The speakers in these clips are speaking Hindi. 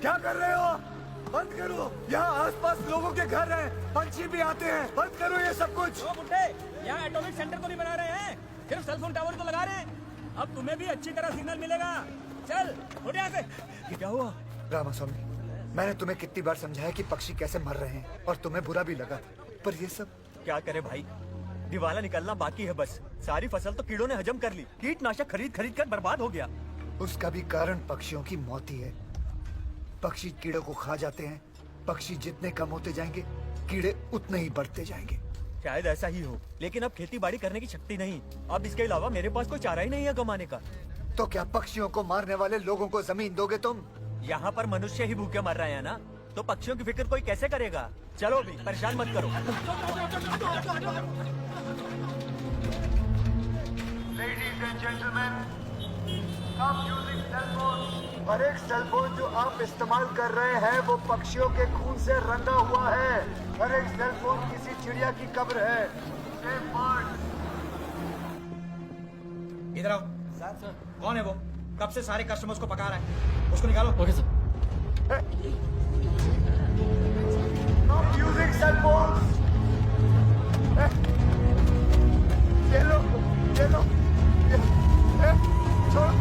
क्या कर रहे हो? बंद करो। यहाँ आसपास लोगों के घर हैं, पंछी भी आते हैं। बंद करो ये सब कुछ। ओ बुड्ढे, यहाँ एटॉमिक सेंटर को नहीं बना रहे हैं, सिर्फ सेलफोन टावर को लगा रहे हैं। अब तुम्हें भी अच्छी तरह सिग्नल मिलेगा। चल उठ यहाँ से। ये क्या हुआ? रामास्वामी, मैंने तुम्हें कितनी बार समझाया कि पक्षी कैसे मर रहे हैं और तुम्हें बुरा भी लगा, पर ये सब क्या करे भाई, दिवाला निकलना बाकी है बस। सारी फसल तो कीड़ों ने हजम कर ली। कीटनाशक खरीद खरीद कर बर्बाद हो गया। उसका भी कारण पक्षियों की मौत ही है। पक्षी कीड़ों को खा जाते हैं। पक्षी जितने कम होते जाएंगे, कीड़े उतने ही बढ़ते जाएंगे। शायद ऐसा ही हो, लेकिन अब खेती बाड़ी करने की शक्ति नहीं। अब इसके अलावा मेरे पास कोई चारा ही नहीं है कमाने का। तो क्या पक्षियों को मारने वाले लोगों को जमीन दोगे तुम? यहाँ पर मनुष्य ही भूखे मर रहे हैं ना, तो पक्षियों की फिक्र कोई कैसे करेगा? चलो भी, परेशान मत करो। Ladies and gentlemen, stop using cell phones. हर एक सेल फोन जो आप इस्तेमाल कर रहे हैं वो पक्षियों के खून से रंगा हुआ है। हर एक सेल फोन किसी चिड़िया की कब्र है। Save birds. इधर आओ। सर कौन है वो? कब से सारे कस्टमर्स को पका रहा है? उसको निकालो। Okay sir. Stop using cell phones. ये लो, छोड़ो।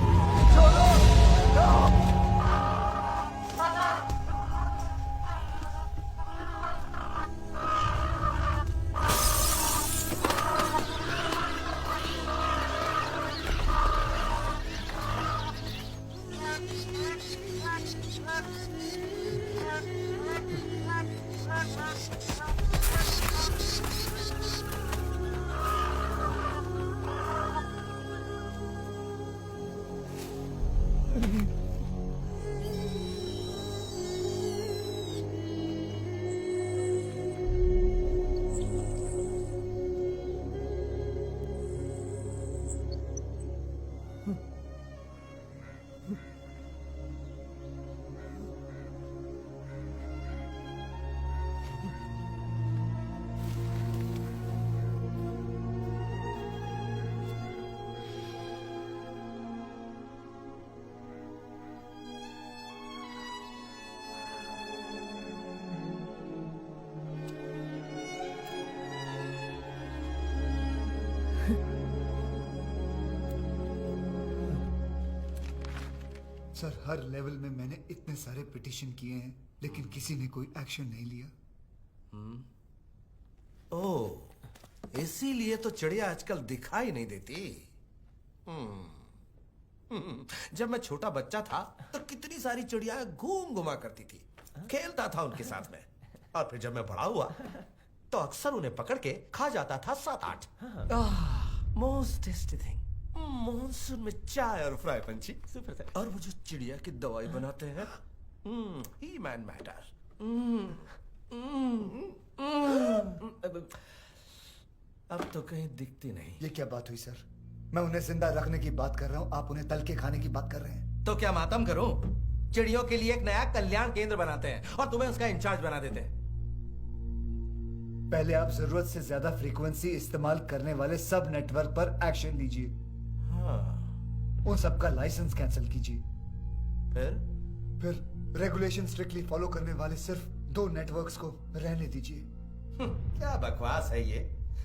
सर, हर लेवल में मैंने इतने सारे पिटीशन किए हैं, लेकिन किसी ने कोई एक्शन नहीं लिया। ओह, इसीलिए तो चिड़िया आजकल दिखाई नहीं देती। जब मैं छोटा बच्चा था तो कितनी सारी चिड़िया घूम घुमा करती थी, खेलता था उनके साथ में। और फिर जब मैं बड़ा हुआ तो अक्सर उन्हें पकड़ के खा जाता था 7-8। मोस्ट टेस्टी थिंग, मॉनसून में चाय और फ्राई पंछी। और वो जो चिड़िया की दवाई बनाते हैं, ही मैन मैटर। अब तो कहीं दिखती नहीं। ये क्या बात हुई सर? मैं उन्हें जिंदा रखने की बात कर रहा हूँ, आप उन्हें तल के खाने की बात कर रहे हैं। तो क्या मातम करूं? चिड़ियों के लिए एक नया कल्याण केंद्र बनाते हैं और तुम्हें उसका इंचार्ज बना देते हैं। पहले आप जरूरत से ज्यादा फ्रीक्वेंसी इस्तेमाल करने वाले सब नेटवर्क पर एक्शन लीजिए। उन सबका लाइसेंस कैंसिल कीजिए। फिर रेगुलेशन स्ट्रिक्टली फॉलो करने वाले सिर्फ 2 नेटवर्क्स को रहने दीजिए। क्या बकवास है ये?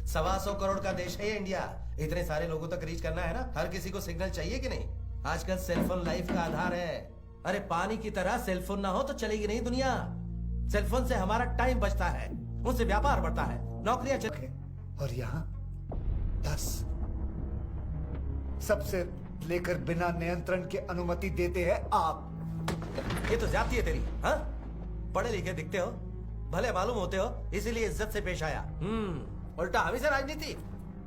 125 करोड़ का देश है ये इंडिया। इतने सारे लोगों तक रीच करना है ना, हर किसी को सिग्नल चाहिए कि नहीं? आजकल सेलफोन लाइफ का आधार है। अरे पानी की तरह सेलफोन ना हो तो चलेगी नहीं दुनिया। सेलफोन से हमारा टाइम बचता है, उनसे व्यापार बढ़ता है, नौकरियां और यहाँ 10 सबसे लेकर बिना नियंत्रण के अनुमति देते हैं आप। ये तो जाती है तेरी। हाँ, पढ़े लिखे दिखते हो, भले मालूम होते हो, इसीलिए इज्जत से पेश आया। उल्टा हम ही से राजनीति।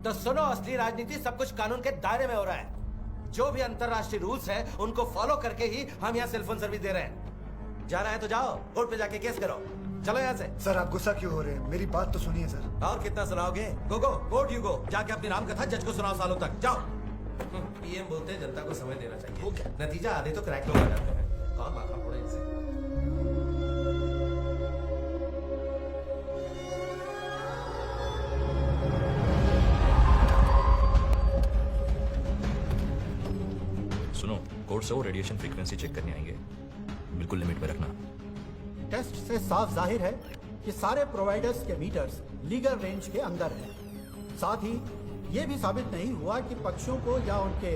तो सुनो, असली राजनीति सब कुछ कानून के दायरे में हो रहा है। जो भी अंतरराष्ट्रीय रूल्स हैं उनको फॉलो करके ही हम यहाँ सेलफोन सर्विस दे रहे हैं। जाना है तो जाओ, कोर्ट पे जाके केस करो। चलो यहाँ से। सर, आप गुस्सा क्यों हो रहे हैं? मेरी बात तो सुनिए सर। और कितना सुनाओगे? गो गो, कोर्ट यू गो। जाके अपनी राम कथा जज को सुनाओ सालों तक। जाओ। पीएम बोलते हैं जनता को समय देना चाहिए। वो क्या? नतीजा आधे तो क्रैक लोग आ जाते हैं। कौन माथा फोड़े इनसे? सुनो, कोर्ट से वो रेडिएशन फ्रीक्वेंसी चेक करने आएंगे। बिल्कुल लिमिट में रखना। टेस्ट से साफ जाहिर है कि सारे प्रोवाइडर्स के मीटर्स लीगल रेंज के अंदर हैं। साथ ही ये भी साबित नहीं हुआ कि पक्षियों को या उनके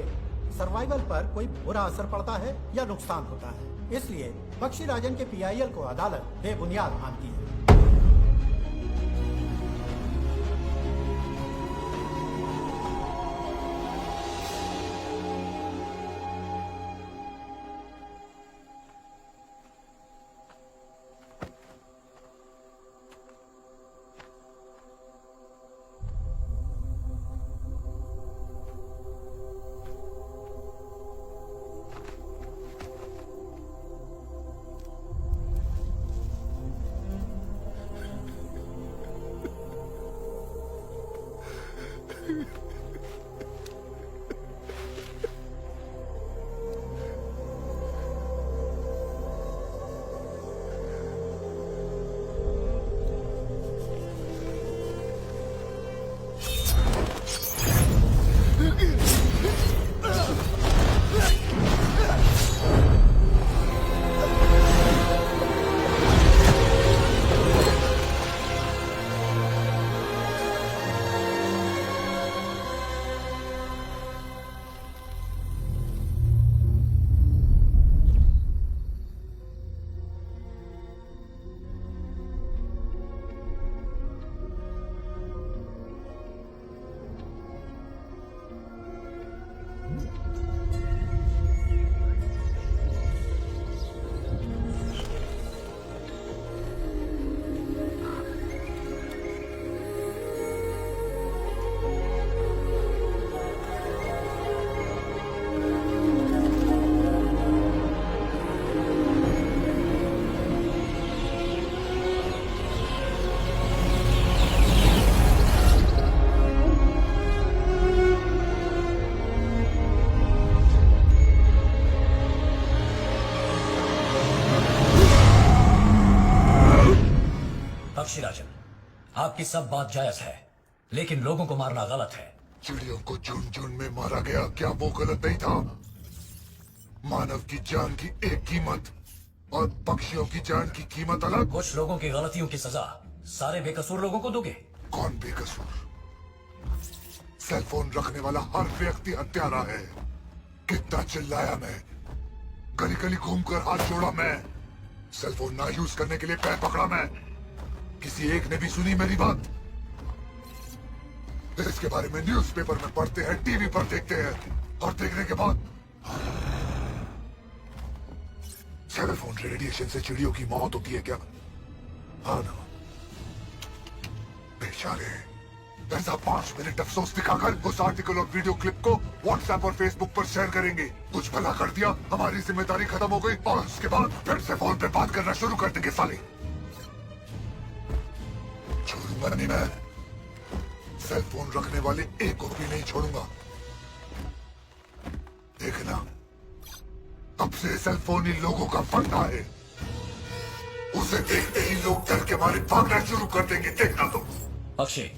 सर्वाइवल पर कोई बुरा असर पड़ता है या नुकसान होता है। इसलिए पक्षी राजन के PIL को अदालत बेबुनियाद मानती है। पक्षी राजन, आपकी सब बात जायज है, लेकिन लोगों को मारना गलत है। चिड़ियों को झुंड झुंड में मारा गया, क्या वो गलत नहीं था? मानव की जान की एक कीमत और पक्षियों की जान की कीमत अलग। कुछ लोगों की गलतियों की सजा सारे बेकसूर लोगों को दोगे? कौन बेकसूर? सेल फोन रखने वाला हर व्यक्ति हत्यारा है। कितना चिल्लाया मैं, गली गली घूमकर हाथ जोड़ा मैं, सेल फोन ना यूज करने के लिए पैर पकड़ा मैं। किसी एक ने भी सुनी मेरी बात? इसके बारे में न्यूज़पेपर में पढ़ते हैं, टीवी पर देखते हैं, और देखने के बाद सेल फोन रेडिएशन से चिड़ियों की मौत होती है क्या? हाँ ना, बेचारे। ऐसा 5 मिनट अफसोस दिखाकर उस आर्टिकल और वीडियो क्लिप को व्हाट्सएप और फेसबुक पर शेयर करेंगे। कुछ भला कर दिया, हमारी जिम्मेदारी खत्म हो गई, और उसके बाद फिर से फोन पे बात करना शुरू कर देंगे साले। छोड़ूंगा नहीं मैं, सेल फोन रखने वाले एक को भी नहीं छोड़ूंगा। देखना, अब से सेल फोन ही लोगों का फंदा है। उसे देखते ही लोग डर के मारे भागना शुरू कर देंगे, देखना तुम। अक्षय,